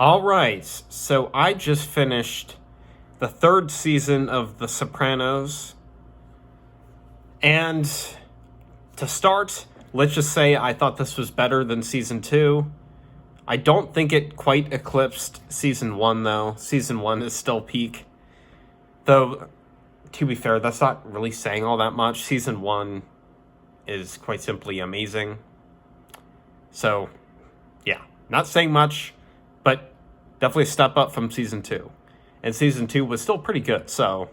All right, so I just finished the third season of The Sopranos. And to start, let's just say I thought this was better than season 2. I don't think it quite eclipsed season 1, though. Season 1 is still peak. Though, to be fair, that's not really saying all that much. Season 1 is quite simply amazing. So, yeah, not saying much, but definitely a step up from season 2. And season 2 was still pretty good, so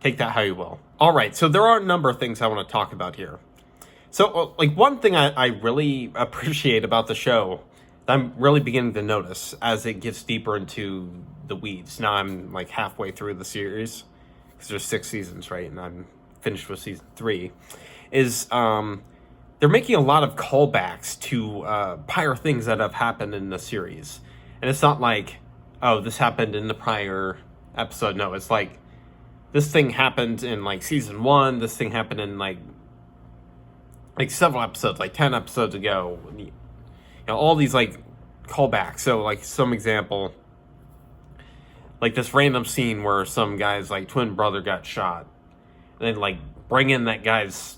take that how you will. All right, so there are a number of things I want to talk about here. So, one thing I really appreciate about the show that I'm really beginning to notice as it gets deeper into the weeds. Now I'm like halfway through the series, because there's 6 seasons, right? And I'm finished with season 3. Is they're making a lot of callbacks to prior things that have happened in the series. And it's not like, oh, this happened in the prior episode. No, it's like, this thing happened in like season 1. This thing happened in like several episodes, like 10 episodes ago. You know, all these like callbacks. So like some example, like this random scene where some guy's like twin brother got shot, and then like bring in that guy's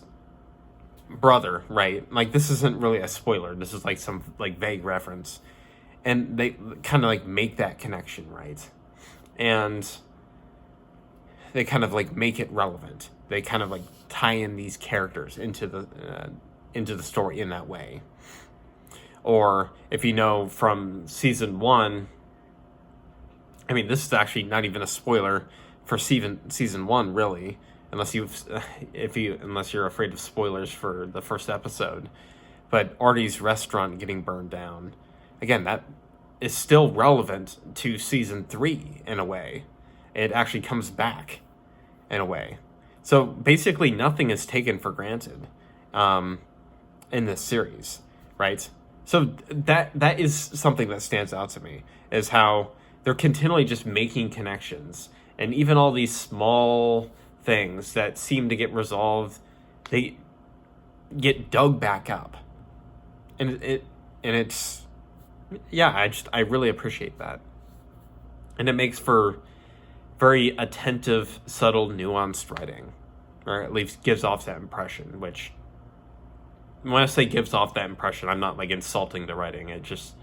brother, right? Like this isn't really a spoiler. This is like some like vague reference, and they kind of like make that connection, right? And they kind of like make it relevant. They kind of like tie in these characters into the story in that way. Or if you know from season 1, I mean, this is actually not even a spoiler for season 1, really, unless you're afraid of spoilers for the first episode. But Artie's restaurant getting burned down, again, that is still relevant to season 3 in a way. It actually comes back in a way. So basically nothing is taken for granted in this series, right? So that is something that stands out to me, is how they're continually just making connections. And even all these small things that seem to get resolved, they get dug back up. And it's yeah, I really appreciate that. And it makes for very attentive, subtle, nuanced writing. Or at least gives off that impression, which, when I say gives off that impression, I'm not like insulting the writing. It just,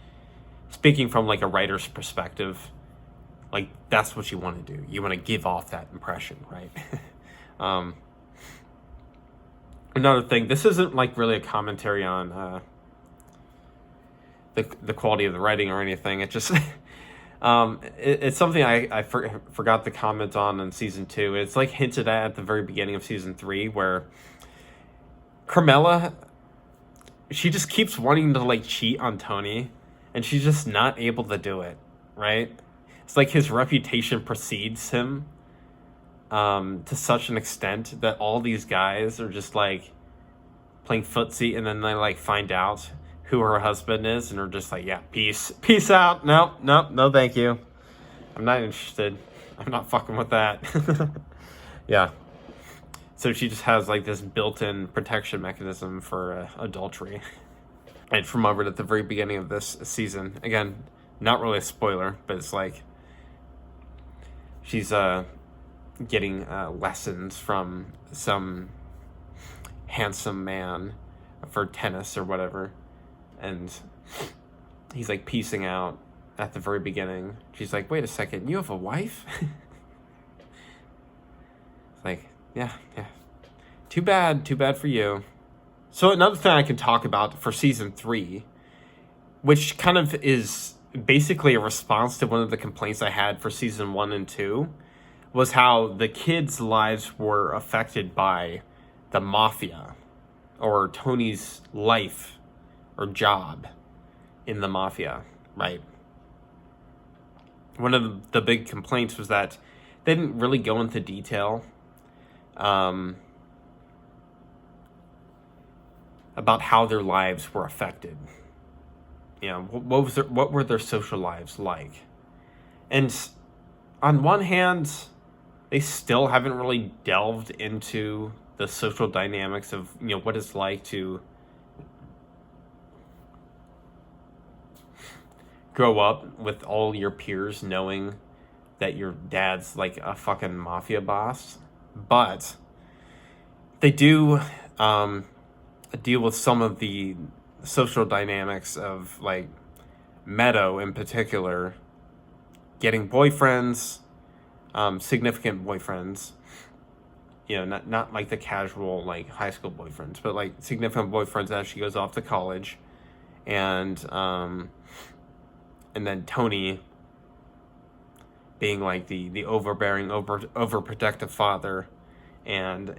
speaking from like a writer's perspective, like that's what you want to do. You want to give off that impression, right? Another thing, this isn't like really a commentary on the quality of the writing or anything. It just it's something I forgot to comment on in season 2. It's like hinted at the very beginning of season 3, where Carmela, she just keeps wanting to like cheat on Tony, and she's just not able to do it, right? It's like his reputation precedes him to such an extent that all these guys are just like playing footsie, and then they like find out who her husband is, and are just like, yeah, peace out. No, thank you. I'm not interested. I'm not fucking with that. Yeah. So she just has like this built-in protection mechanism for adultery. And from over at the very beginning of this season, again, not really a spoiler, but it's like she's getting lessons from some handsome man for tennis or whatever. And he's like piecing out at the very beginning. She's like, wait a second, you have a wife? It's like, yeah. Too bad for you. So another thing I can talk about for season 3, which kind of is basically a response to one of the complaints I had for season 1 and 2, was how the kids' lives were affected by the mafia, or Tony's life or job in the mafia, right? One of the big complaints was that they didn't really go into detail about how their lives were affected. You know, what were their social lives like? And on one hand, they still haven't really delved into the social dynamics of, you know, what it's like to grow up with all your peers knowing that your dad's like a fucking mafia boss, but they do deal with some of the social dynamics of like Meadow in particular getting boyfriends, significant boyfriends, not like the casual like high school boyfriends, but like significant boyfriends as she goes off to college, and then Tony being like the overbearing, overprotective father, and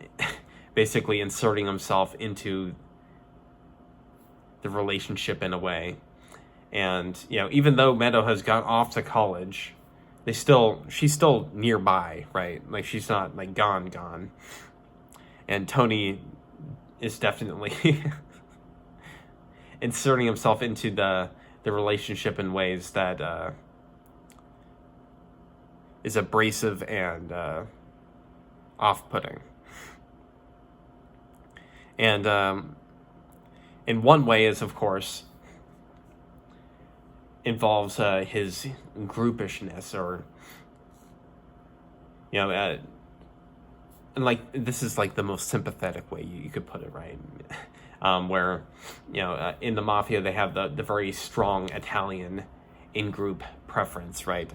basically inserting himself into the relationship in a way. And even though Meadow has gone off to college, she's still nearby, right? Like she's not like gone. And Tony is definitely inserting himself into the relationship in ways that is abrasive and off-putting. And in one way is, of course, involves his groupishness, or and like this is like the most sympathetic way you could put it, right? Where in the mafia they have the very strong Italian in-group preference, right?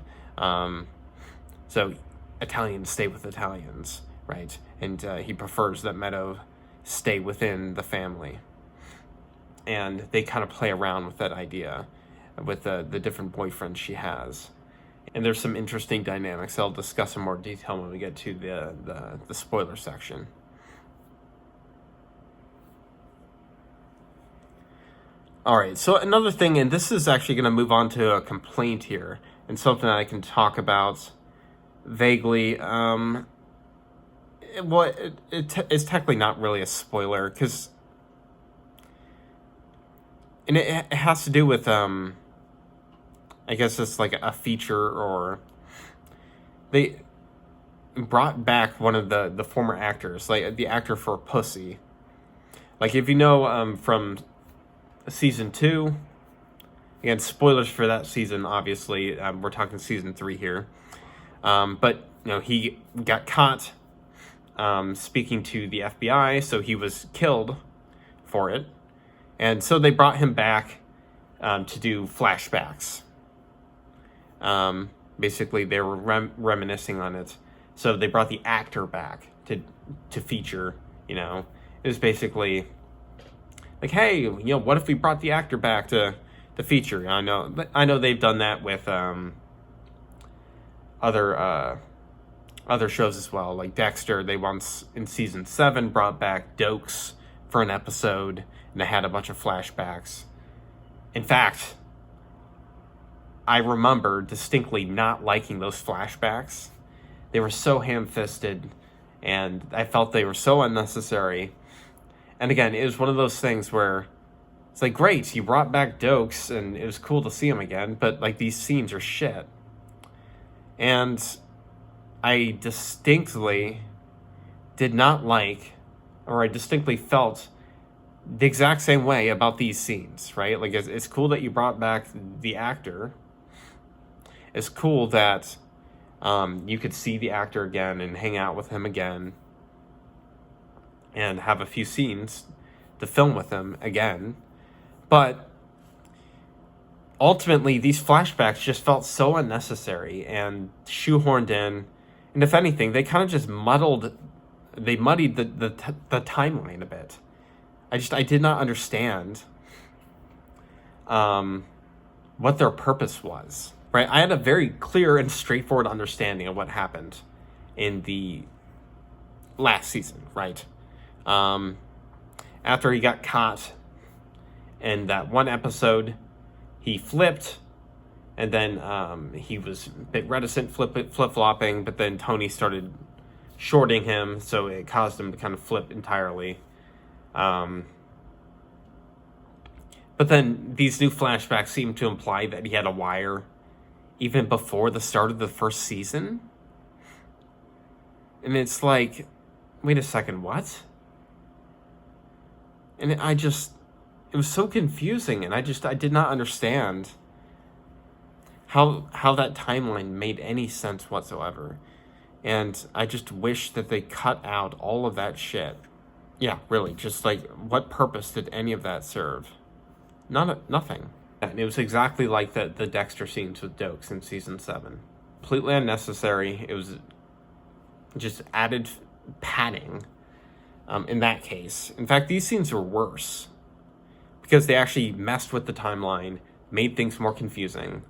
So Italians stay with Italians, right? And he prefers that Meadow stay within the family, and they kind of play around with that idea with the different boyfriends she has. And there's some interesting dynamics I'll discuss in more detail when we get to the spoiler section. All right, so another thing, and this is actually going to move on to a complaint here, and something that I can talk about vaguely. It's technically not really a spoiler, because it has to do with I guess it's like a feature, or they brought back one of the former actors, like the actor for Pussy. Like if you know from season 2, again, spoilers for that season, obviously, we're talking season 3 here. But he got caught speaking to the FBI, so he was killed for it. And so they brought him back to do flashbacks. Basically, they were reminiscing on it. So they brought the actor back to feature. It was basically like, hey, what if we brought the actor back to feature? I know they've done that with other shows as well, like Dexter. They once in season 7 brought back Dokes for an episode, and they had a bunch of flashbacks. In fact, I remember distinctly not liking those flashbacks. They were so ham-fisted, and I felt they were so unnecessary. And again, it was one of those things where it's like, great, you brought back Dokes, and it was cool to see him again, but like these scenes are shit. And I distinctly did not like, or I distinctly felt the exact same way about these scenes, right? Like, it's cool that you brought back the actor. It's cool that you could see the actor again and hang out with him again and have a few scenes to film with him again. But ultimately, these flashbacks just felt so unnecessary and shoehorned in. And if anything, they kind of just muddied the timeline a bit. I did not understand what their purpose was, right? I had a very clear and straightforward understanding of what happened in the last season, right? After he got caught in that one episode, he flipped, and then he was a bit reticent flip-flopping, but then Tony started shorting him, so it caused him to kind of flip entirely. But then these new flashbacks seem to imply that he had a wire even before the start of the first season. And it's like, wait a second, what? And it was so confusing, and I did not understand how that timeline made any sense whatsoever. And I just wish that they cut out all of that shit. Yeah, really, just like, what purpose did any of that serve? Nothing. And it was exactly like the Dexter scenes with Dokes in season 7. Completely unnecessary. It was just added padding in that case. In fact, these scenes were worse because they actually messed with the timeline, made things more confusing.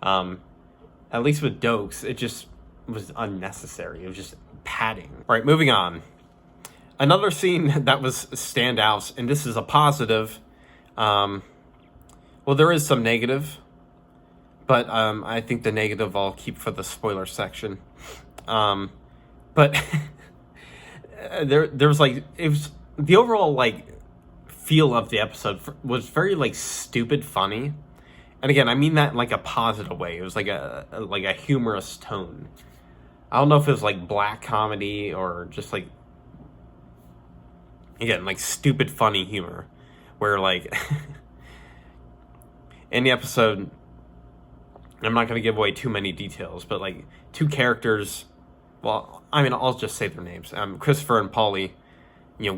At least with Dokes, it just was unnecessary. It was just padding. All right, moving on. Another scene that was standouts, and this is a positive. Well, there is some negative, but I think the negative I'll keep for the spoiler section. But there was like, it was the overall like feel of the episode was very like stupid funny, and again I mean that in like a positive way. It was like a humorous tone. I don't know if it was like black comedy or just like, again, like stupid funny humor, where like in the episode, I'm not going to give away too many details, but like two characters, well, I mean, I'll just say their names. Christopher and Polly,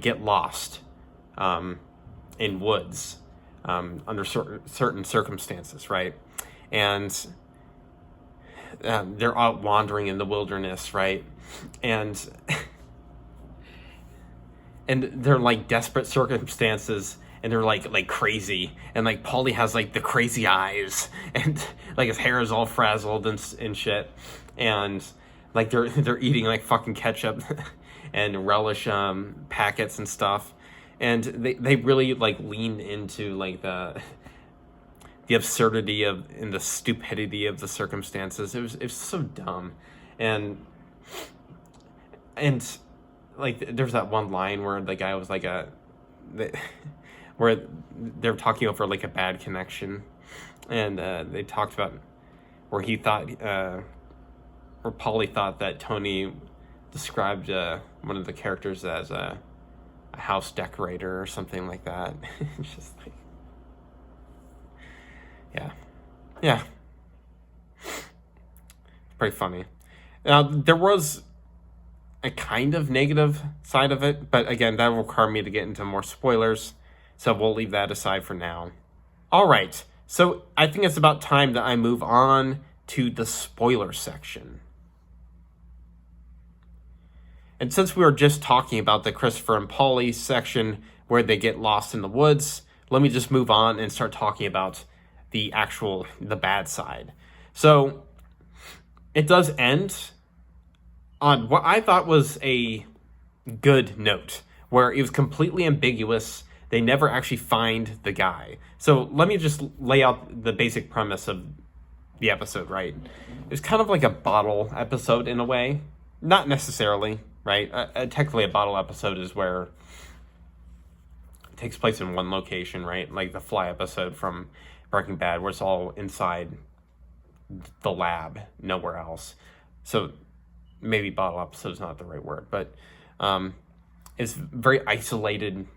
get lost in woods under certain circumstances, right? And they're out wandering in the wilderness, right? And they're like desperate circumstances, and they're like crazy, and like Paulie has like the crazy eyes, and like his hair is all frazzled and shit, and like they're eating like fucking ketchup and relish packets and stuff, and they really like leaned into like the absurdity of and the stupidity of the circumstances. It was so dumb, and like there's that one line where the guy was like where they're talking over like a bad connection, and they talked about where he thought or Paulie thought that Tony described one of the characters as a house decorator or something like that. It's just like, yeah, pretty funny. Now there was a kind of negative side of it, but again, that will require me to get into more spoilers, so we'll leave that aside for now. All right, so I think it's about time that I move on to the spoiler section. And since we were just talking about the Christopher and Polly section where they get lost in the woods, let me just move on and start talking about the bad side. So it does end on what I thought was a good note, where it was completely ambiguous. They never actually find the guy. So let me just lay out the basic premise of the episode, right? It's kind of like a bottle episode in a way. Not necessarily, right? Technically, a bottle episode is where it takes place in one location, right? Like the Fly episode from Breaking Bad, where it's all inside the lab, nowhere else. So maybe bottle episode is not the right word, but it's very isolated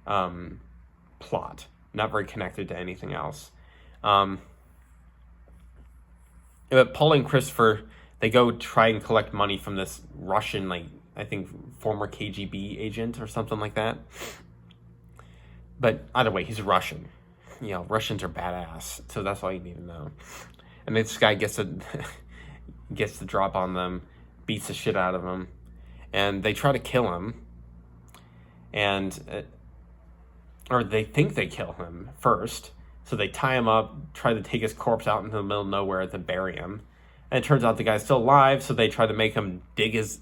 plot, not very connected to anything else. But Paul and Christopher, they go try and collect money from this Russian, like, I think, former KGB agent or something like that. But either way, he's Russian. Russians are badass, so that's all you need to know. And this guy gets the drop on them, beats the shit out of them, and they try to kill him, or they think they kill him first, so they tie him up, try to take his corpse out into the middle of nowhere to bury him, and it turns out the guy's still alive, so they try to make him dig his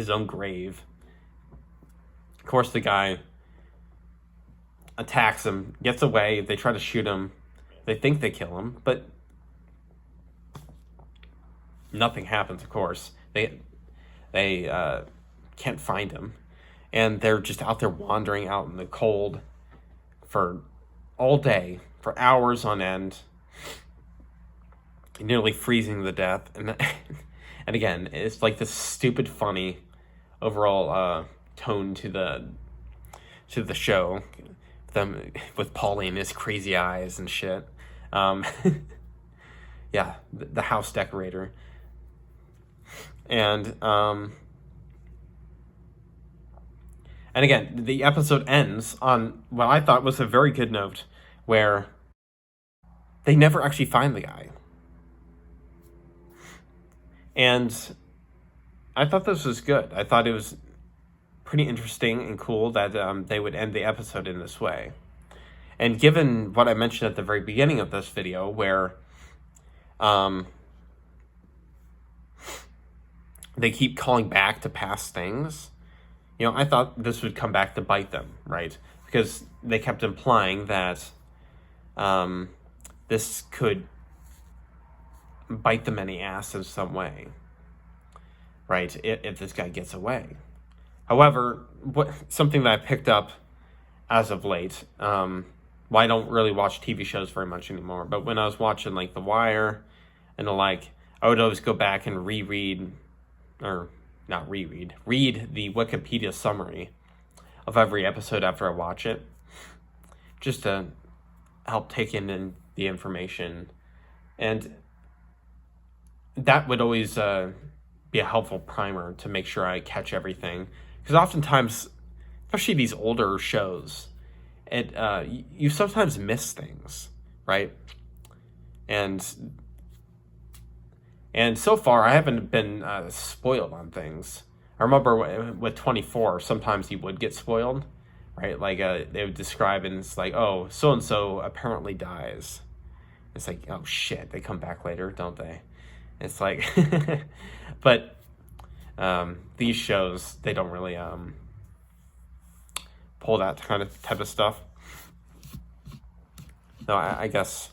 own grave. Of course, the guy attacks him, gets away, they try to shoot him, they think they kill him, but nothing happens, of course. They can't find him, and they're just out there wandering out in the cold for all day, for hours on end, nearly freezing to death. And again, it's like this stupid funny overall tone to the show, them with Paulie and his crazy eyes and shit. Yeah, the house decorator. And again, the episode ends on what I thought was a very good note, where they never actually find the guy. And I thought this was good. I thought it was pretty interesting and cool that they would end the episode in this way. And given what I mentioned at the very beginning of this video, where they keep calling back to past things, I thought this would come back to bite them, right? Because they kept implying that this could bite them in the ass in some way, right? If this guy gets away. However, something that I picked up as of late, I don't really watch TV shows very much anymore, but when I was watching like The Wire and the like, I would always go back and read the Wikipedia summary of every episode after I watch it, just to help take in the information. And that would always be a helpful primer to make sure I catch everything. Because oftentimes, especially these older shows, you sometimes miss things, right? And so far, I haven't been spoiled on things. I remember with 24, sometimes you would get spoiled, right? Like they would describe, and it's like, oh, so-and-so apparently dies. It's like, oh shit, they come back later, don't they? It's like, but these shows, they don't really pull that type of stuff. No, I guess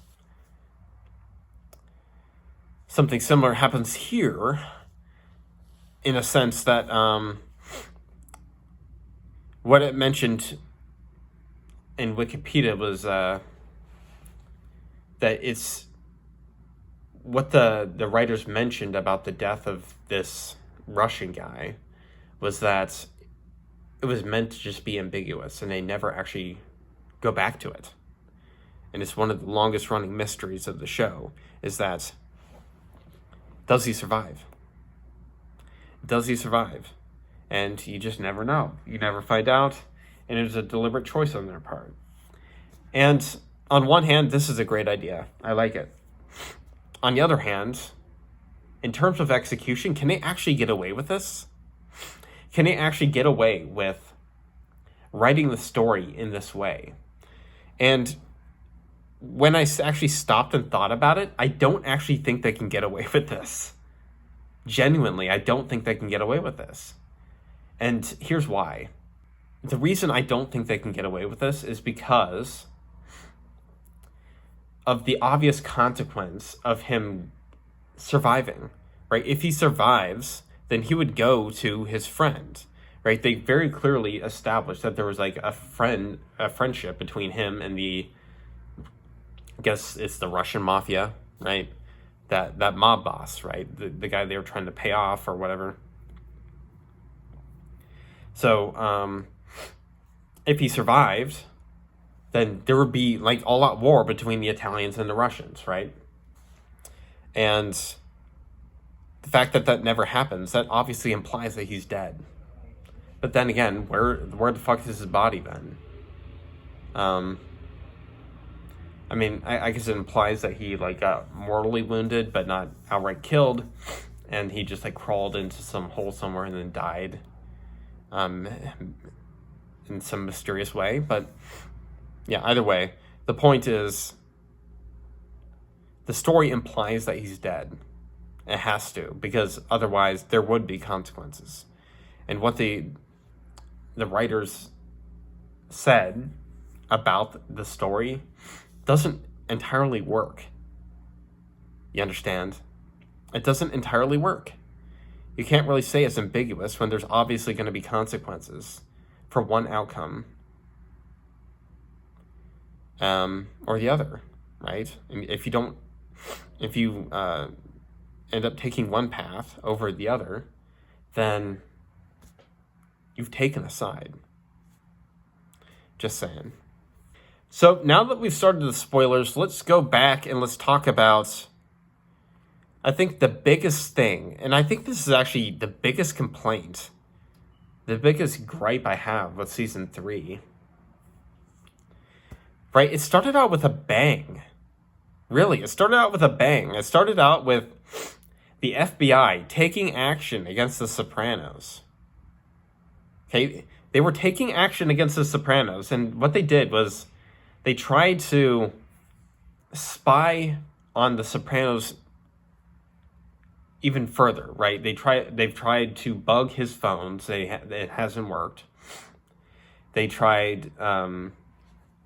something similar happens here, in a sense that what it mentioned in Wikipedia was that it's what the writers mentioned about the death of this Russian guy was that it was meant to just be ambiguous, and they never actually go back to it. And it's one of the longest running mysteries of the show, is that, does he survive? Does he survive? And you just never know. You never find out, and it was a deliberate choice on their part. And on one hand, this is a great idea. I like it. On the other hand, in terms of execution, can they actually get away with this? Can they actually get away with writing the story in this way? And when I actually stopped and thought about it, I don't actually think they can get away with this. Genuinely, I don't think they can get away with this. And here's why. The reason I don't think they can get away with this is because of the obvious consequence of him surviving, right? If he survives, then he would go to his friend, right? They very clearly established that there was like a friendship between him and I guess it's the Russian mafia, right? That mob boss, right? The guy they were trying to pay off or whatever. So, if he survived, then there would be like all-out war between the Italians and the Russians, right? And the fact that never happens, that obviously implies that he's dead. But then again, where the fuck is his body then? I mean, I guess it implies that he like got mortally wounded, but not outright killed, and he just like crawled into some hole somewhere and then died, in some mysterious way. But yeah, either way, the point is, the story implies that he's dead. It has to, because otherwise there would be consequences. And what the writers said about the story doesn't entirely work. You understand? It doesn't entirely work. You can't really say it's ambiguous when there's obviously going to be consequences for one outcome or the other, right? I mean, if you end up taking one path over the other, then you've taken a side. Just saying. So now that we've started the spoilers, let's go back and let's talk about I think the biggest thing, and I think this is actually the biggest complaint, the biggest gripe I have with season 3, right? It started out with a bang. Really, it started out with a bang. It started out with the FBI taking action against the Sopranos. Okay, they were taking action against the Sopranos, and what they did was they tried to spy on the Sopranos even further, right? They've tried to bug his phones. It hasn't worked. They tried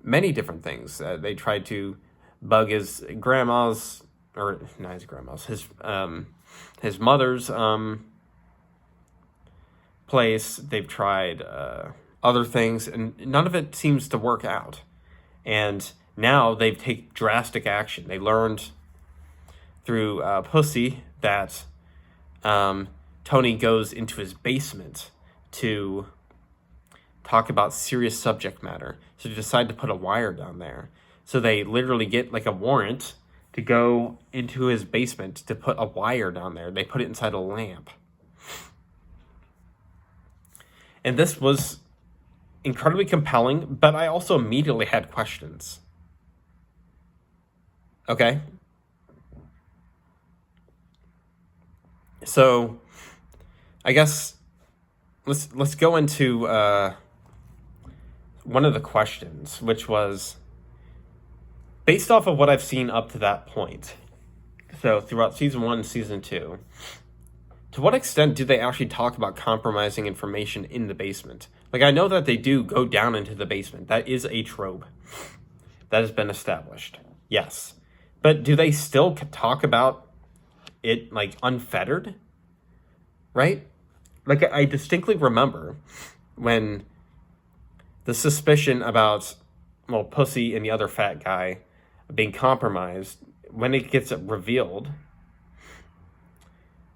many different things. They tried to bug his grandma's, or not his grandma's, his mother's place. They've tried other things, and none of it seems to work out. And now they've taken drastic action. They learned through Pussy that Tony goes into his basement to talk about serious subject matter. So they decide to put a wire down there. So they literally get like a warrant to go into his basement to put a wire down there. They put it inside a lamp. And this was incredibly compelling, but I also immediately had questions. Okay? So, I guess let's go into one of the questions, which was based off of what I've seen up to that point. So throughout season 1 and season 2, to what extent do they actually talk about compromising information in the basement? Like, I know that they do go down into the basement. That is a trope that has been established. Yes. But do they still talk about it, like, unfettered? Right? Like, I distinctly remember when the suspicion about, well, Pussy and the other fat guy being compromised, when it gets revealed,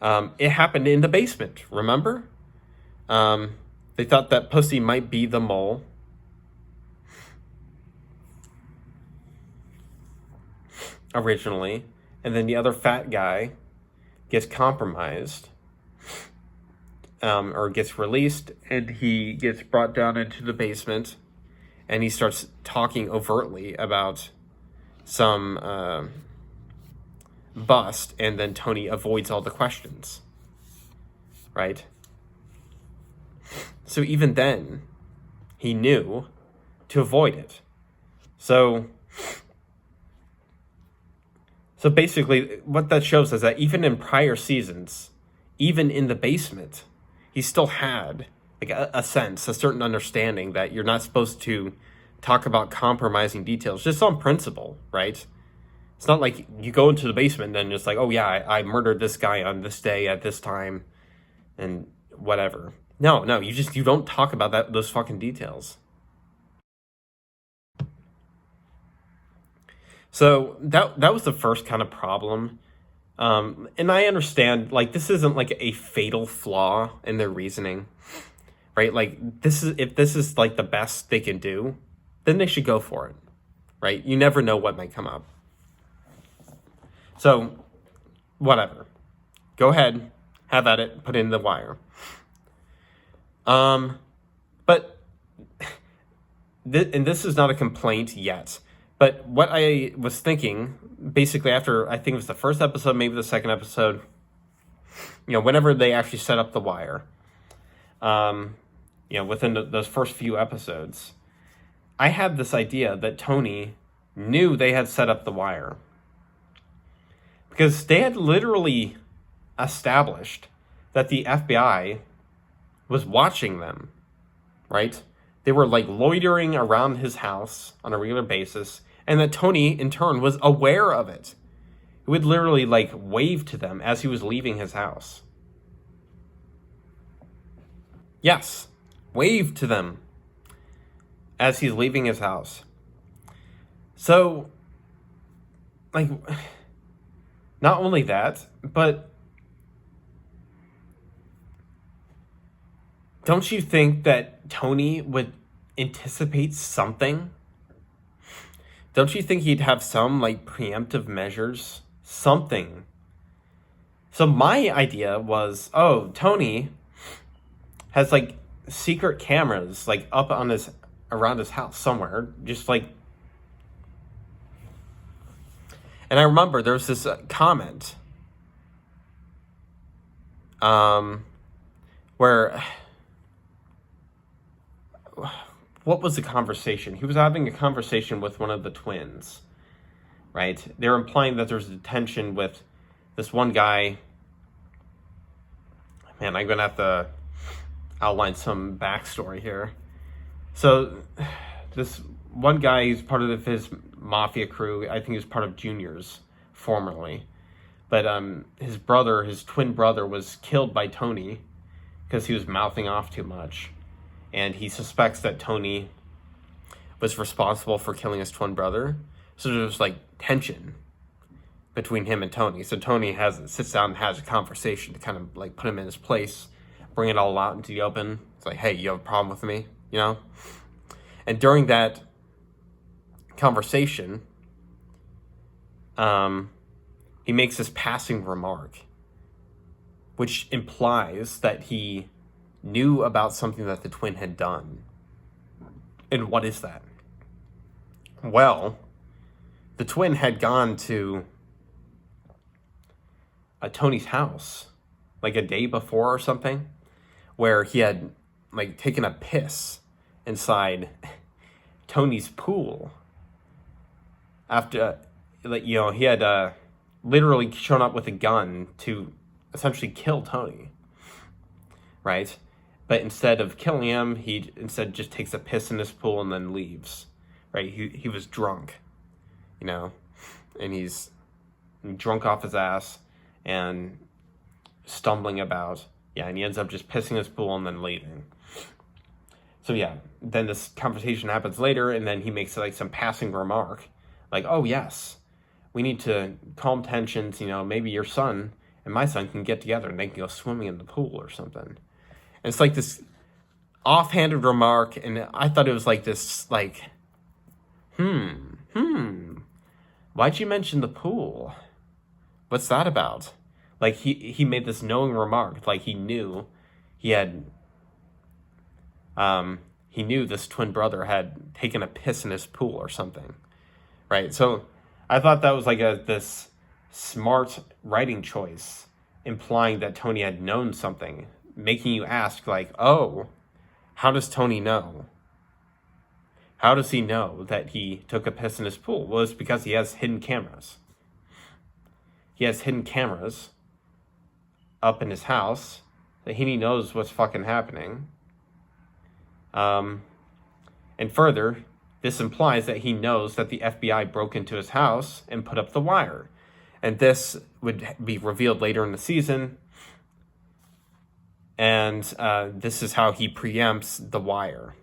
it happened in the basement, remember? They thought that Pussy might be the mole. Originally. And then the other fat guy gets compromised. Or gets released, and he gets brought down into the basement, and he starts talking overtly about some bust, and then Tony avoids all the questions. Right? So even then, he knew to avoid it. So basically, what that shows is that even in prior seasons, even in the basement, he still had like a sense, a certain understanding that you're not supposed to talk about compromising details just on principle, right? It's not like you go into the basement and then just like, oh yeah, I murdered this guy on this day at this time and whatever. No, you don't talk about those fucking details. So that was the first kind of problem. And I understand, like, this isn't like a fatal flaw in their reasoning, right? Like, if this is like the best they can do, then they should go for it, right? You never know what might come up. So, whatever. Go ahead, have at it, put in the wire. But, and this is not a complaint yet, but what I was thinking, basically after, I think it was the first episode, maybe the second episode, whenever they actually set up the wire, within those first few episodes, I had this idea that Tony knew they had set up the wire. Because they had literally established that the FBI was watching them, right? They were like loitering around his house on a regular basis, and that Tony, in turn, was aware of it. He would literally like wave to them as he was leaving his house. Yes, wave to them as he's leaving his house. So, like, not only that, but don't you think that Tony would anticipate something? Don't you think he'd have some, like, preemptive measures? Something So my idea was, oh, Tony has like secret cameras like up on his around his house somewhere, just like. And I remember there was this comment, where, what was the conversation? He was having a conversation with one of the twins, right? They're implying that there's a tension with this one guy. Man, I'm gonna have to outline some backstory here. So this one guy, he's part of his mafia crew. I think he was part of Junior's formerly. But his twin brother was killed by Tony because he was mouthing off too much. And he suspects that Tony was responsible for killing his twin brother. So there's like tension between him and Tony. So Tony sits down and has a conversation to kind of like put him in his place, bring it all out into the open. It's like, hey, you have a problem with me, you know? And during that conversation, he makes this passing remark, which implies that he knew about something that the twin had done. And what is that? Well, the twin had gone to Tony's house like a day before or something, where he had like taken a piss inside Tony's pool after, like, you know, he had literally shown up with a gun to essentially kill Tony, right? But instead of killing him, he instead just takes a piss in his pool and then leaves, right? He was drunk, you know, and he's drunk off his ass and stumbling about. Yeah, and he ends up just pissing his pool and then leaving. So yeah, then this conversation happens later, and then he makes like some passing remark, like, oh yes, we need to calm tensions, you know, maybe your son and my son can get together and they can go swimming in the pool or something. And it's like this offhanded remark, and I thought it was like this, like, why'd you mention the pool? What's that about? Like, he made this knowing remark, like he knew he knew this twin brother had taken a piss in his pool or something, right? So I thought that was like this smart writing choice, implying that Tony had known something, making you ask, like, oh, how does Tony know? How does he know that he took a piss in his pool? Well, it's because he has hidden cameras. He has hidden cameras up in his house that he knows what's fucking happening. And further, this implies that he knows that the FBI broke into his house and put up the wire. And this would be revealed later in the season. And this is how he preempts the wire.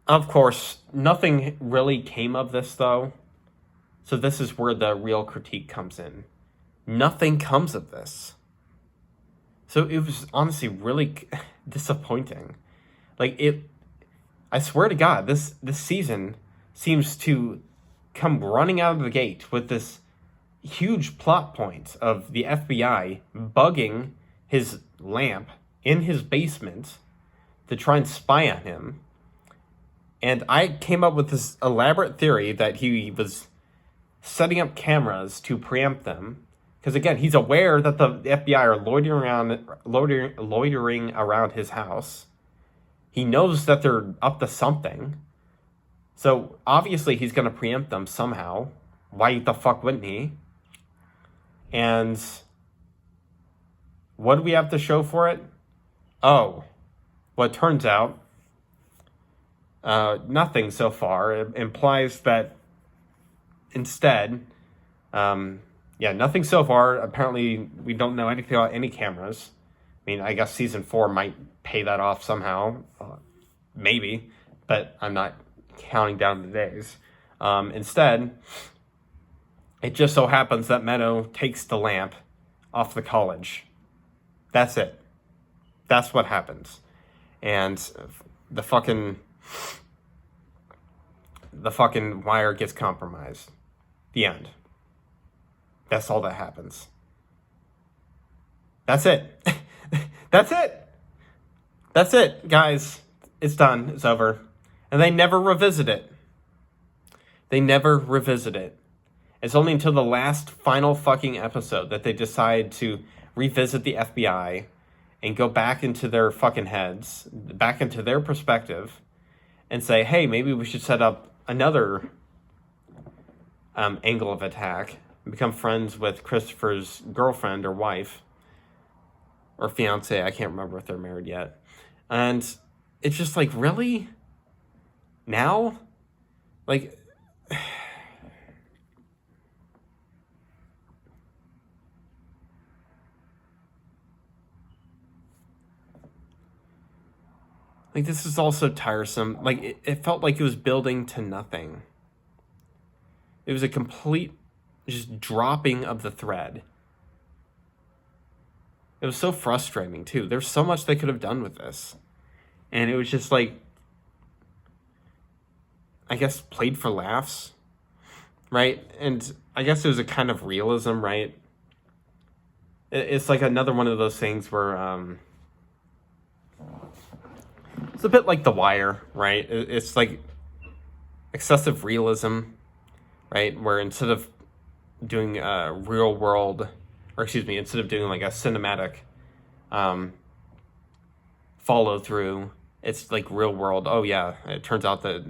Of course, nothing really came of this, though. So this is where the real critique comes in. Nothing comes of this. So it was honestly really disappointing. Like, I swear to God, this season seems to come running out of the gate with this huge plot point of the FBI bugging his lamp in his basement to try and spy on him. And I came up with this elaborate theory that he was setting up cameras to preempt them. Because again, he's aware that the FBI are loitering around his house. He knows that they're up to something. So obviously he's going to preempt them somehow. Why the fuck wouldn't he? And what do we have to show for it? Oh, well, it turns out nothing so far. It implies that instead, nothing so far. Apparently, we don't know anything about any cameras. I mean, I guess season 4 might pay that off somehow. Maybe, but I'm not counting down the days. Instead, it just so happens that Meadow takes the lamp off the college. That's it. That's what happens. And the fucking wire gets compromised. The end. That's all that happens. That's it. That's it. That's it, guys. It's done. It's over. And they never revisit it. They never revisit it. It's only until the last final fucking episode that they decide to revisit the FBI and go back into their fucking heads, back into their perspective, and say, hey, maybe we should set up another angle of attack, become friends with Christopher's girlfriend or wife, or fiance. I can't remember if they're married yet. And it's just like, really? Now? Like... Like, this is also tiresome. Like, it felt like it was building to nothing. It was a complete just dropping of the thread. It was so frustrating, too. There's so much they could have done with this. And it was just like, I guess, played for laughs, right? And I guess it was a kind of realism, right? It's like another one of those things where... it's a bit like The Wire, right? It's like excessive realism, right? Where instead of doing real world, or excuse me, instead of doing like a cinematic follow through, it's like real world. Oh yeah, it turns out that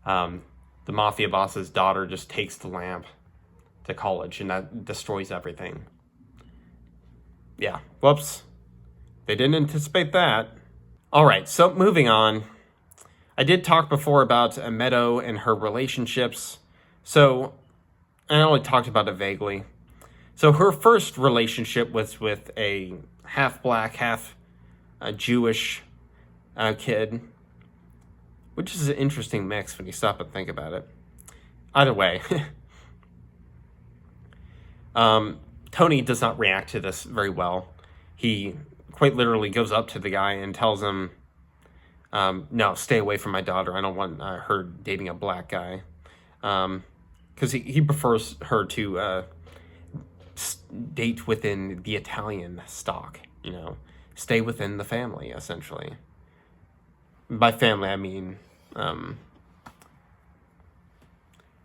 the mafia boss's daughter just takes the lamp to college, and that destroys everything. Yeah, whoops. They didn't anticipate that. All right, so moving on. I did talk before about Meadow and her relationships. So, I only talked about it vaguely. So her first relationship was with a half-black, half-Jewish kid, which is an interesting mix when you stop and think about it. Either way, Tony does not react to this very well. He quite literally goes up to the guy and tells him, no, stay away from my daughter. I don't want her dating a black guy. Because he prefers her to date within the Italian stock, you know. Stay within the family, essentially. By family, I mean the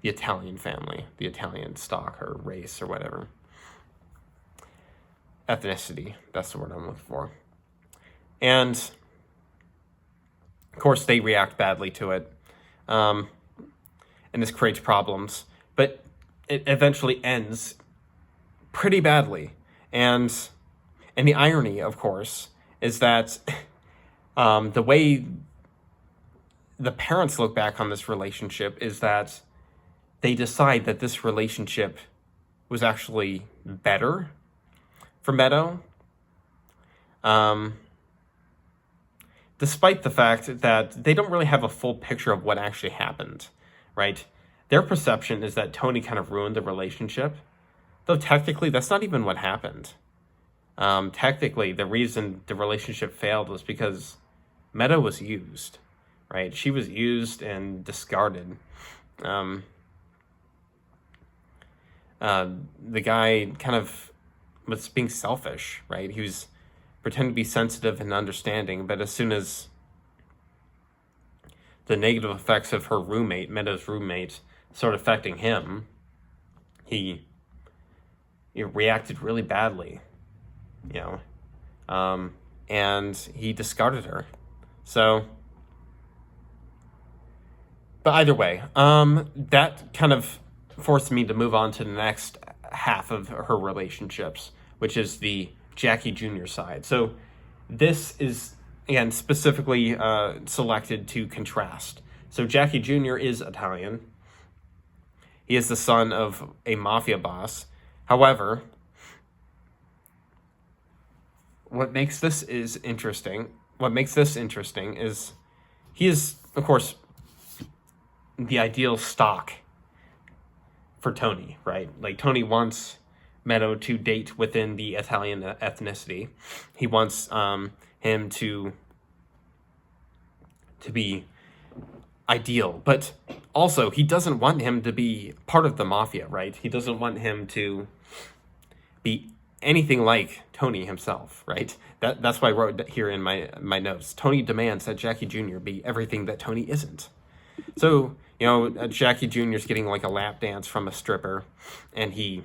Italian family, the Italian stock or race or whatever. Ethnicity, that's the word I'm looking for. And, of course, they react badly to it. And this creates problems. But it eventually ends pretty badly. And the irony, of course, is that the way the parents look back on this relationship is that they decide that this relationship was actually better for Meadow, despite the fact that they don't really have a full picture of what actually happened, right? Their perception is that Tony kind of ruined the relationship, though technically that's not even what happened. Technically, the reason the relationship failed was because Meadow was used, right? She was used and discarded. The guy kind of was being selfish, right? He was pretending to be sensitive and understanding, but as soon as the negative effects of her roommate, Meadow's roommate, started affecting him, he reacted really badly, you know, and he discarded her. So, but either way, that kind of forced me to move on to the next half of her relationships, which is the Jackie Jr. side. So this is, again, specifically selected to contrast. So Jackie Jr. is Italian. He is the son of a mafia boss. However, what makes this interesting is he is, of course, the ideal stock for Tony, right? Like, Tony wants Meadow to date within the Italian ethnicity. He wants him to be ideal, but also he doesn't want him to be part of the mafia, right? He doesn't want him to be anything like Tony himself, right? That's why I wrote here in my notes. Tony demands that Jackie Jr. be everything that Tony isn't. So, Jackie Jr. is getting like a lap dance from a stripper, and he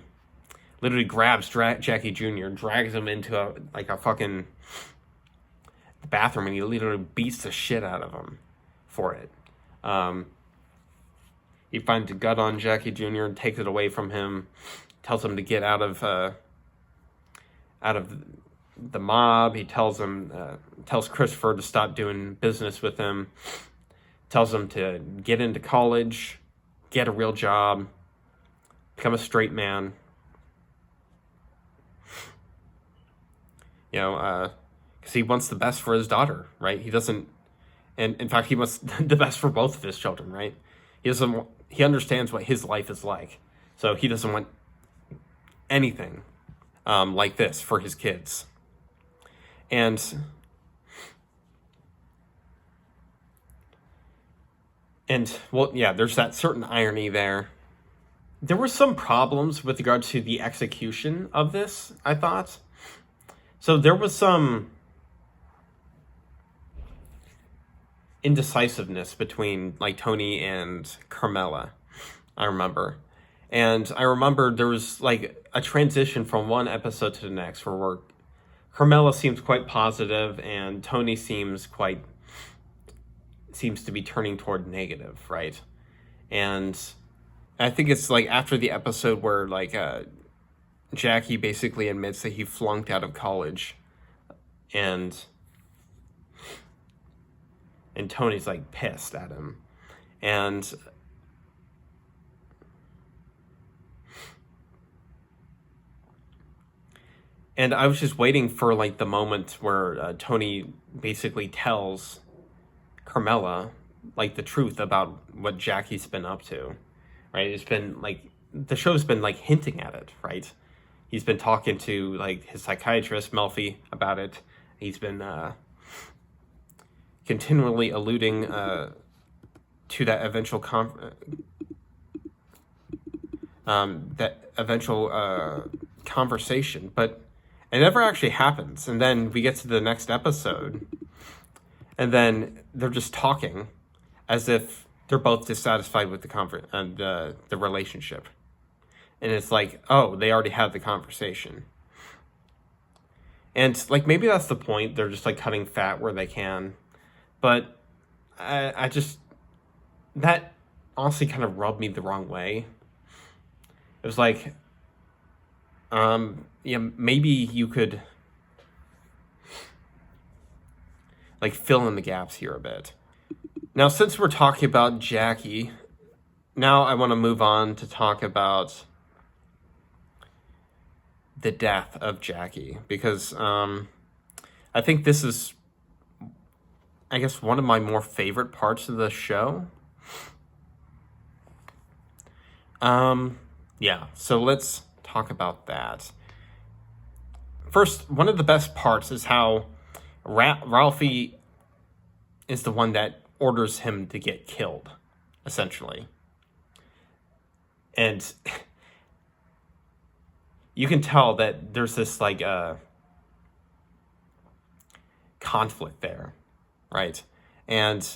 literally grabs Jackie Jr. and drags him into a fucking bathroom, and he literally beats the shit out of him for it. He finds a gut on Jackie Jr. and takes it away from him, tells him to get out of the mob. He tells Christopher to stop doing business with him, tells him to get into college, get a real job, become a straight man. Because he wants the best for his daughter, right? He doesn't, and in fact, he wants the best for both of his children, right? He understands what his life is like, so he doesn't want anything like this for his kids. And well, yeah, there's that certain irony there. There were some problems with regard to the execution of this, I thought. So there was some indecisiveness between like Tony and Carmela, I remember. And I remember there was like a transition from one episode to the next where Carmela seems quite positive and Tony seems to be turning toward negative, right? And I think it's like after the episode where like Jackie basically admits that he flunked out of college, and Tony's like pissed at him, and I was just waiting for like the moment where Tony basically tells Carmela like the truth about what Jackie's been up to, right? It's been like the show's been like hinting at it, right? He's been talking to like his psychiatrist Melfi about it. He's been continually alluding to that eventual conversation, but it never actually happens. And then we get to the next episode, and then they're just talking as if they're both dissatisfied with the relationship. And it's like, oh, they already had the conversation. And like maybe that's the point. They're just like cutting fat where they can. But I just, that honestly kind of rubbed me the wrong way. It was like, maybe you could like fill in the gaps here a bit. Now, since we're talking about Jackie, now I want to move on to talk about the death of Jackie, because I think this is, I guess, one of my more favorite parts of the show. Yeah, so let's talk about that. First, one of the best parts is how Ralphie is the one that orders him to get killed, essentially. And you can tell that there's this like conflict there, right? And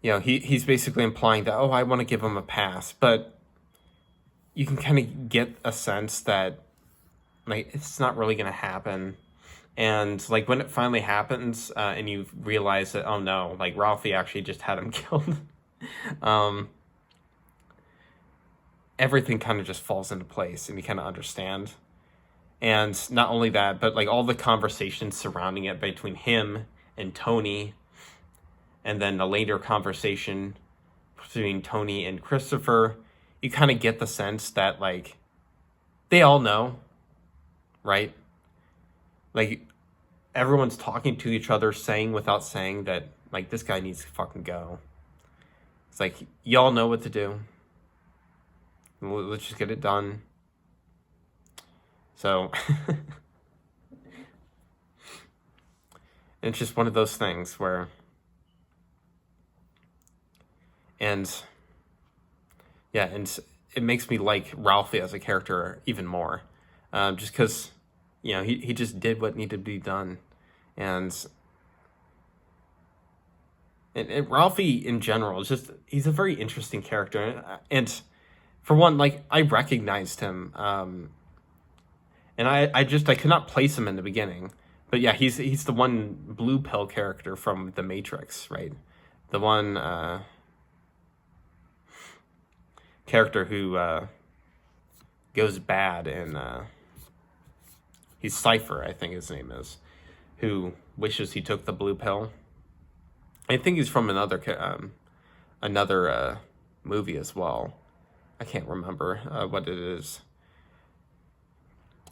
he's basically implying that, oh, I want to give him a pass, but you can kind of get a sense that like it's not really going to happen. And like when it finally happens, and you realize that, oh no, like Ralphie actually just had him killed, everything kind of just falls into place and you kind of understand. And not only that, but like all the conversations surrounding it between him and Tony, and then the later conversation between Tony and Christopher, you kind of get the sense that like they all know, right? Like everyone's talking to each other, saying without saying that like this guy needs to fucking go. It's like, y'all know what to do. Let's just get it done. So it's just one of those things where, and it makes me like Ralphie as a character even more, just because, he just did what needed to be done. And Ralphie in general is he's a very interesting character. And for one, like, I recognized him, and I could not place him in the beginning. But yeah, he's the one blue pill character from The Matrix, right? The one character who goes bad, and he's Cypher, I think his name is, who wishes he took the blue pill. I think he's from another movie as well. I can't remember what it is.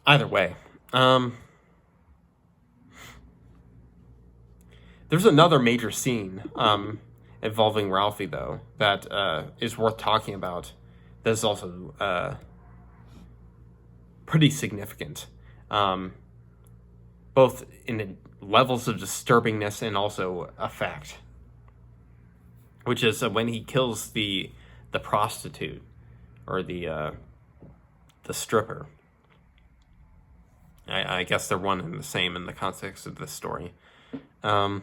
Either way, there's another major scene involving Ralphie, though, that is worth talking about. That is also pretty significant, both in levels of disturbingness and also effect, which is when he kills the prostitute, or the stripper. I guess they're one and the same in the context of this story. And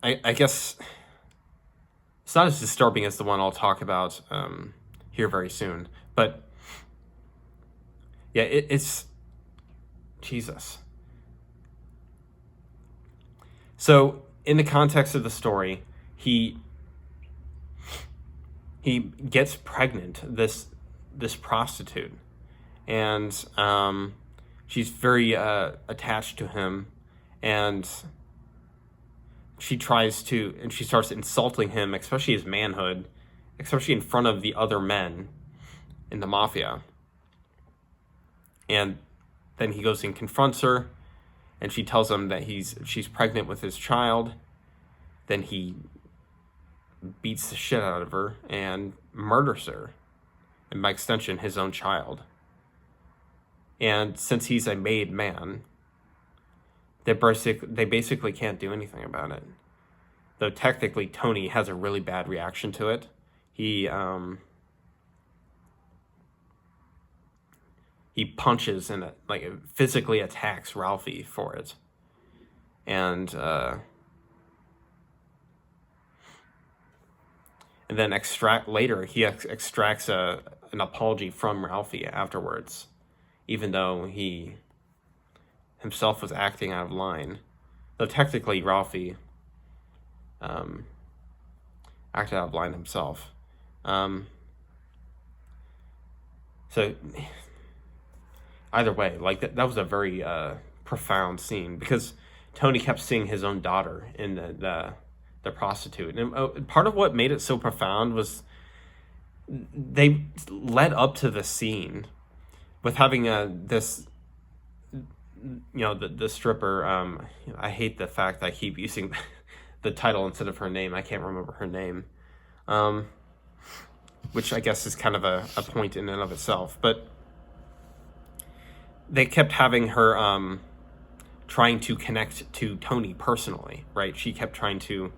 I guess it's not as disturbing as the one I'll talk about here very soon. But yeah, it's Jesus. So in the context of the story, he gets pregnant, this prostitute, and she's very attached to him, and she starts insulting him, especially his manhood, especially in front of the other men in the mafia. And then he goes and confronts her, and she tells him that she's pregnant with his child. Then he beats the shit out of her and murders her, and by extension, his own child. And since he's a made man, they basically can't do anything about it. Though technically, Tony has a really bad reaction to it. He punches and physically attacks Ralphie for it, and then he extracts an apology from Ralphie afterwards, even though he himself was acting out of line. Though technically Ralphie acted out of line himself. So either way, that was a very profound scene, because Tony kept seeing his own daughter in the prostitute. And part of what made it so profound was they led up to the scene with having the stripper. I hate the fact that I keep using the title instead of her name. I can't remember her name, which I guess is kind of a point in and of itself. But they kept having her trying to connect to Tony personally, right? She kept trying to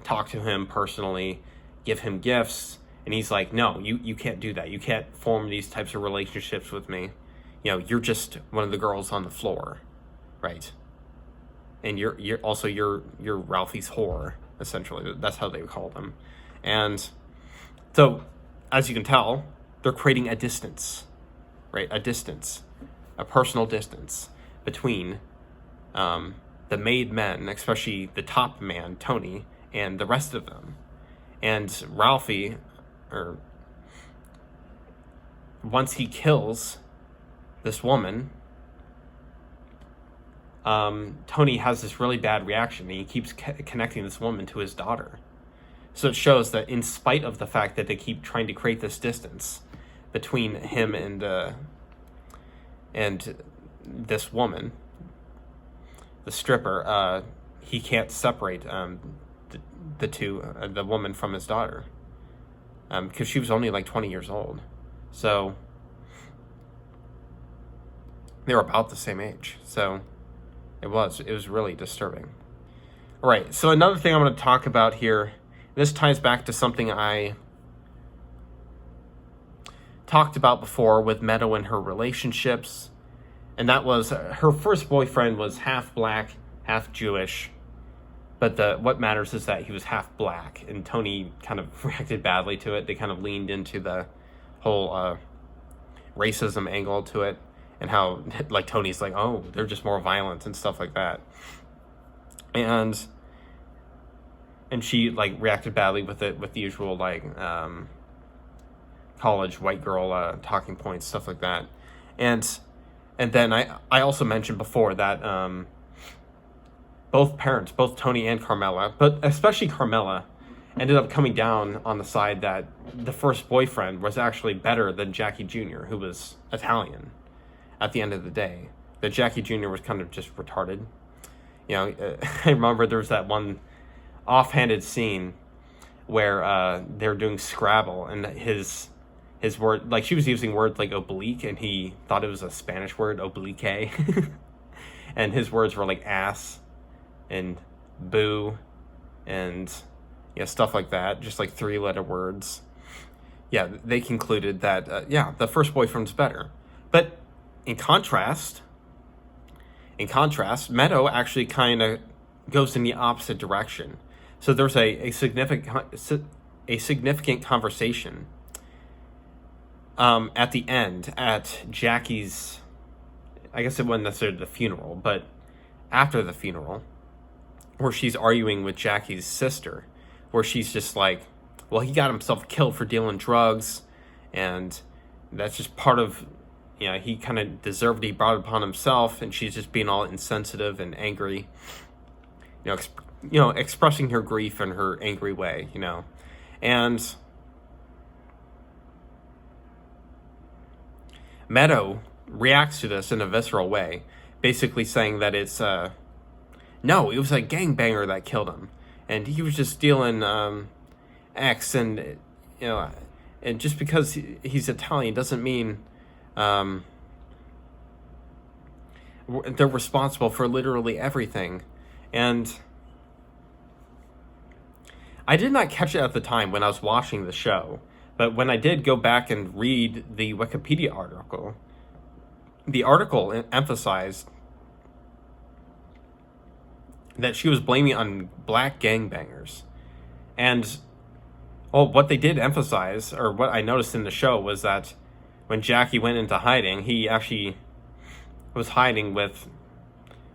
talk to him personally, give him gifts, and he's like, no, you can't do that. You can't form these types of relationships with me. You're just one of the girls on the floor, right? And you're Ralphie's whore, essentially. That's how they call them. And so, as you can tell, they're creating a distance, right? A personal distance between the made men, especially the top man, Tony, and the rest of them. And Ralphie, once he kills this woman, Tony has this really bad reaction, and he keeps connecting this woman to his daughter. So it shows that in spite of the fact that they keep trying to create this distance between him and this woman, the stripper, he can't separate the two, the woman from his daughter, because she was only 20 years old. So they were about the same age. So it was really disturbing. All right, so another thing I'm going to talk about here, this ties back to something I talked about before with Meadow and her relationships. And that was, her first boyfriend was half black, half Jewish. But what matters is that he was half black. And Tony kind of reacted badly to it. They kind of leaned into the whole racism angle to it. And how, like, Tony's like, oh, they're just more violent and stuff like that. And she, like, reacted badly with it, with the usual, like, college white girl talking points, stuff like that. And then I also mentioned before that both parents, both Tony and Carmela, but especially Carmela, ended up coming down on the side that the first boyfriend was actually better than Jackie Jr., who was Italian at the end of the day. That Jackie Jr. was kind of just retarded. You know, I remember there was that one offhanded scene where they're doing Scrabble, and his word, like, she was using words like oblique, and he thought it was a Spanish word, oblique. And his words were like ass and boo and stuff like that, just like 3-letter words. Yeah, they concluded that, the first boyfriend's better. But in contrast, Meadow actually kind of goes in the opposite direction. So there's a significant conversation at the end at Jackie's, I guess it wasn't necessarily the funeral, but after the funeral, where she's arguing with Jackie's sister, where she's just like, well, he got himself killed for dealing drugs, and that's just part of, he kind of deserved it, he brought it upon himself, and she's just being all insensitive and angry, expressing her grief in her angry way, and Meadow reacts to this in a visceral way, basically saying that it's, no, it was a gangbanger that killed him, and he was just stealing X, and, and just because he's Italian doesn't mean they're responsible for literally everything. And I did not catch it at the time when I was watching the show, but when I did go back and read the Wikipedia article, the article emphasized that she was blaming on black gangbangers. And what they did emphasize, or what I noticed in the show, was that when Jackie went into hiding, he actually was hiding with,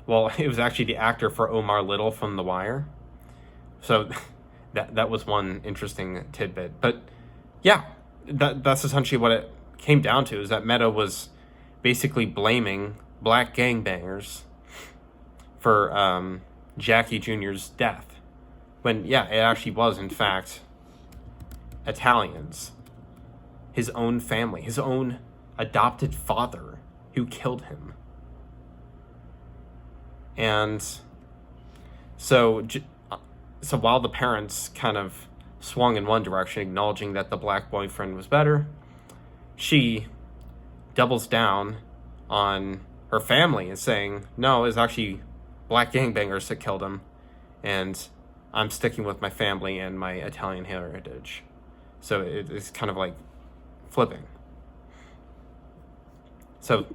it was actually the actor for Omar Little from The Wire. So that was one interesting tidbit. But yeah, that's essentially what it came down to, is that Meadow was basically blaming black gangbangers for Jackie Jr.'s death, when it actually was in fact Italians, his own family, his own adopted father who killed him. And so while the parents kind of swung in one direction, acknowledging that the black boyfriend was better, she doubles down on her family and saying, no, it's actually black gangbangers that killed him, and I'm sticking with my family and my Italian heritage. So it's kind of like flipping. So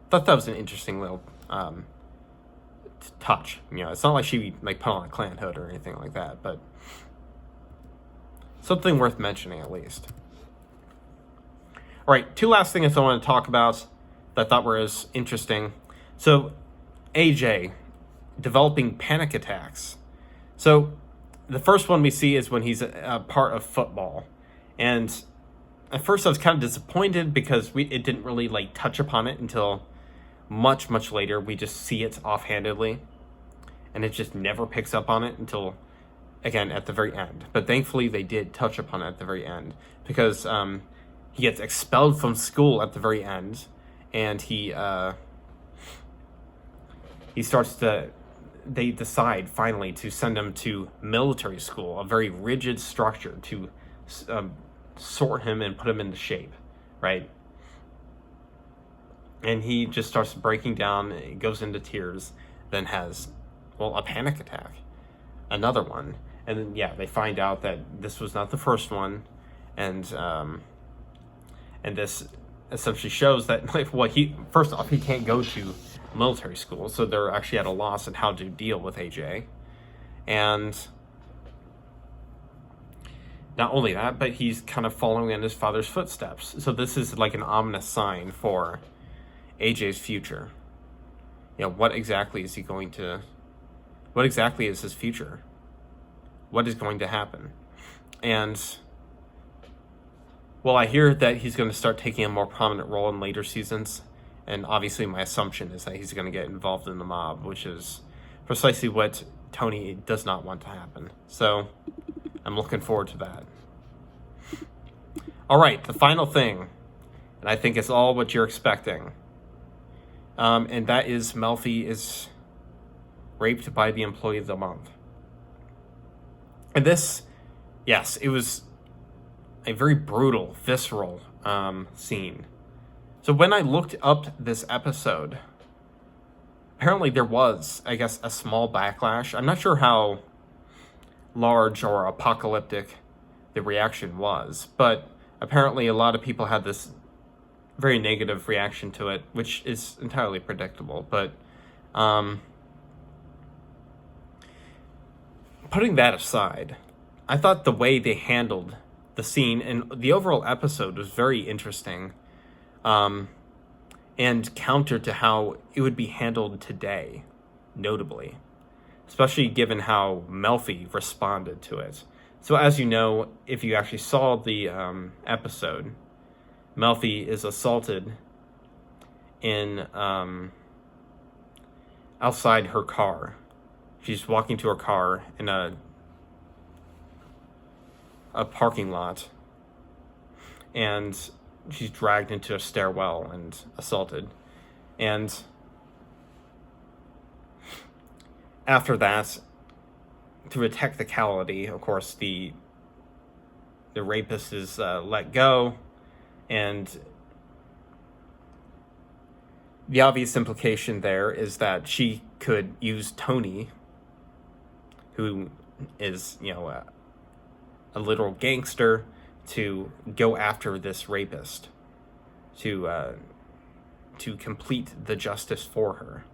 thought that was an interesting little touch. It's not like she put on a Klan hood or anything like that, but something worth mentioning at least. All right, 2 last things I want to talk about that I thought were as interesting. So AJ developing panic attacks. So the first one we see is when he's a part of football, and at first I was kind of disappointed because it didn't really touch upon it until much later. We just see it offhandedly, and it just never picks up on it until, again, at the very end. But thankfully they did touch upon it at the very end, because he gets expelled from school at the very end, and they decide finally to send him to military school, a very rigid structure to sort him and put him into shape, right? And he just starts breaking down, goes into tears, then has, a panic attack, another one. And then, they find out that this was not the first one, and And this essentially shows that, like, first off, he can't go to military school, so they're actually at a loss in how to deal with AJ. And not only that, but he's kind of following in his father's footsteps. So this is like an ominous sign for AJ's future. What exactly is his future? What is going to happen? And, well, I hear that he's going to start taking a more prominent role in later seasons. And obviously my assumption is that he's going to get involved in the mob, which is precisely what Tony does not want to happen. So I'm looking forward to that. All right, the final thing, and I think it's all what you're expecting, and that is Melfi is raped by the employee of the month. And this, yes, it was a very brutal, visceral scene. So when I looked up this episode, apparently there was, I guess, a small backlash. I'm not sure how large or apocalyptic the reaction was, but apparently a lot of people had this very negative reaction to it, which is entirely predictable. But putting that aside, I thought the way they handled the scene and the overall episode was very interesting, and counter to how it would be handled today, notably, especially given how Melfi responded to it. So as you know, if you actually saw the episode, Melfi is assaulted in outside her car. She's walking to her car in a parking lot, and she's dragged into a stairwell and assaulted. And after that, through a technicality, of course, the rapist is let go, and the obvious implication there is that she could use Tony, who is, a literal gangster, to go after this rapist, to complete the justice for her.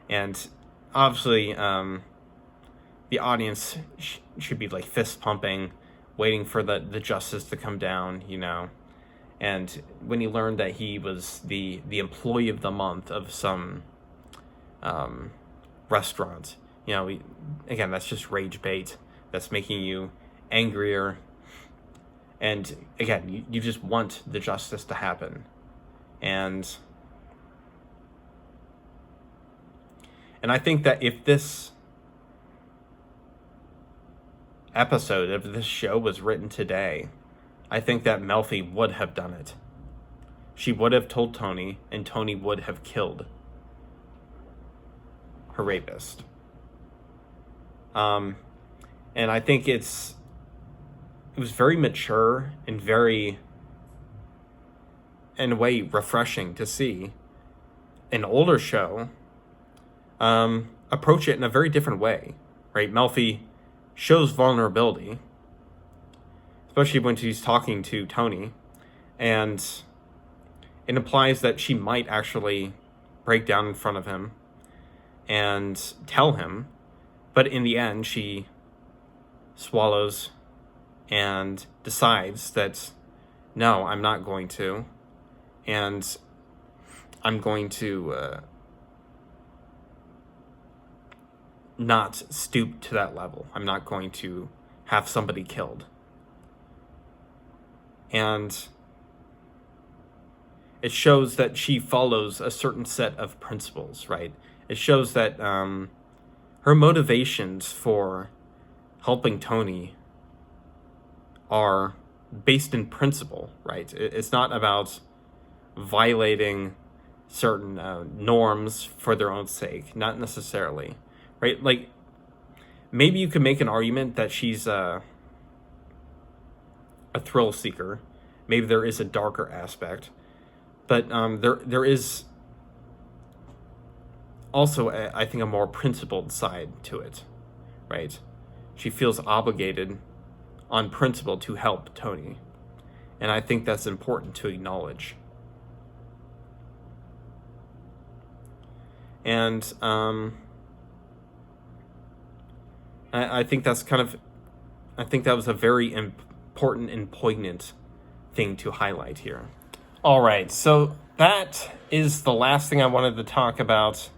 And obviously, the audience should be like fist pumping, waiting for the justice to come down, And when he learned that he was the employee of the month of some restaurant, again, that's just rage bait. That's making you angrier. And again, you just want the justice to happen. And I think that if this episode of this show was written today, I think that Melfi would have done it. She would have told Tony, and Tony would have killed her rapist. And I think it was very mature and very, in a way, refreshing to see an older show approach it in a very different way, right? Melfi shows vulnerability, especially when she's talking to Tony, and it implies that she might actually break down in front of him and tell him, but in the end she swallows and decides that, no, I'm not going to, and I'm going to not stoop to that level. I'm not going to have somebody killed. And it shows that she follows a certain set of principles, right? It shows that her motivations for helping Tony are based in principle, right? It's not about violating certain norms for their own sake, not necessarily, right? Like, maybe you could make an argument that she's a thrill seeker. Maybe there is a darker aspect, but there is also, I think, a more principled side to it, right? She feels obligated on principle to help Tony. And I think that's important to acknowledge. And I think that's I think that was a very important and poignant thing to highlight here. All right, so that is the last thing I wanted to talk about.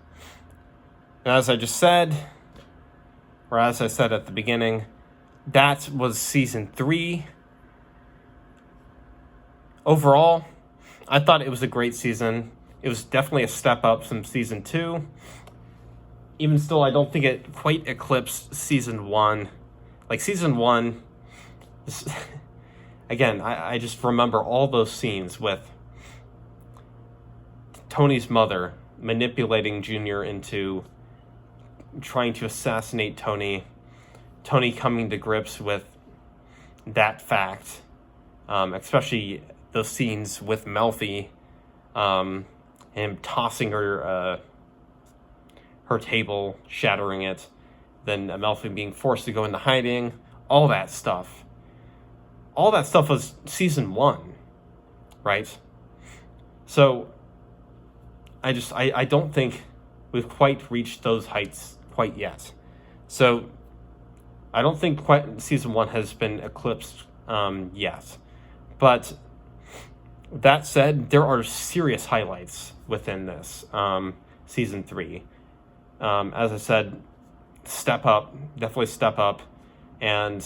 And as I just said, or as I said at the beginning, that was season 3. Overall, I thought it was a great season. It was definitely a step up from season 2. Even still, I don't think it quite eclipsed season 1. Like, season 1, again, I just remember all those scenes with Tony's mother manipulating Junior into trying to assassinate Tony. Tony coming to grips with that fact, especially those scenes with Melfi, him tossing her table, shattering it, then Melfi being forced to go into hiding, all that stuff. All that stuff was season 1, right? So, I don't think we've quite reached those heights quite yet. So, I don't think quite season 1 has been eclipsed yet. But that said, there are serious highlights within this season 3. As I said, step up, definitely step up, and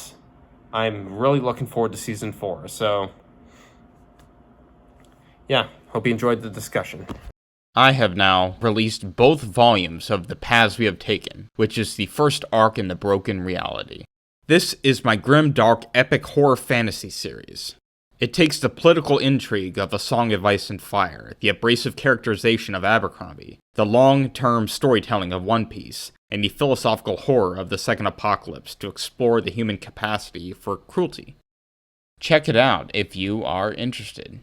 I'm really looking forward to season 4. So, yeah, hope you enjoyed the discussion. I have now released both volumes of The Paths We Have Taken, which is the first arc in the Broken Reality. This is my grim, dark, epic horror fantasy series. It takes the political intrigue of A Song of Ice and Fire, the abrasive characterization of Abercrombie, the long-term storytelling of One Piece, and the philosophical horror of the Second Apocalypse to explore the human capacity for cruelty. Check it out if you are interested.